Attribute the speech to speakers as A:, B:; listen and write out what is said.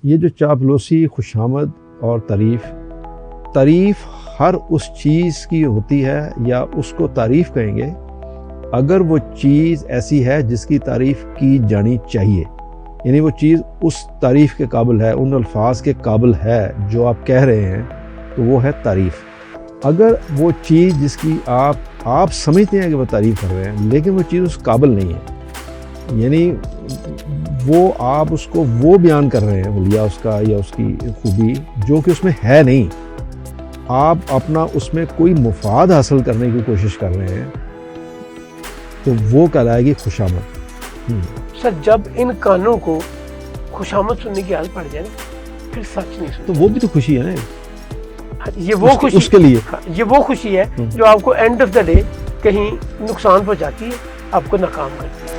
A: ये जो चापलूसी, खुशामद और तारीफ़ हर उस चीज़ की होती है या उसको तारीफ़ कहेंगे अगर वो चीज़ ऐसी है जिसकी तारीफ़ की जानी चाहिए, यानी वो चीज़ उस तारीफ़ के काबिल है, उन अल्फाज के काबिल है जो आप कह रहे हैं, तो वो है तारीफ़। अगर वो चीज़ जिसकी आप समझते हैं कि वो तारीफ़ कर रहे हैं लेकिन वो चीज़ उस काबिल नहीं है, यानी वो आप उसको वो बयान कर रहे हैं हुलिया उसका या उसकी खूबी जो कि उसमें है नहीं, आप अपना उसमें कोई मुफाद हासिल करने की कोशिश कर रहे हैं, तो वो कहलाएगी खुशामद।
B: सर जब इन कानों को खुशामद सुनने की आदत पड़ जाए ना, फिर सच नहीं सुनते।
A: तो वो भी तो खुशी है ना,
B: ये वो खुशी
A: उसके लिए
B: ये वो खुशी है जो आपको एंड ऑफ द डे कहीं नुकसान पहुंचाती है, आपको नाकाम करती है।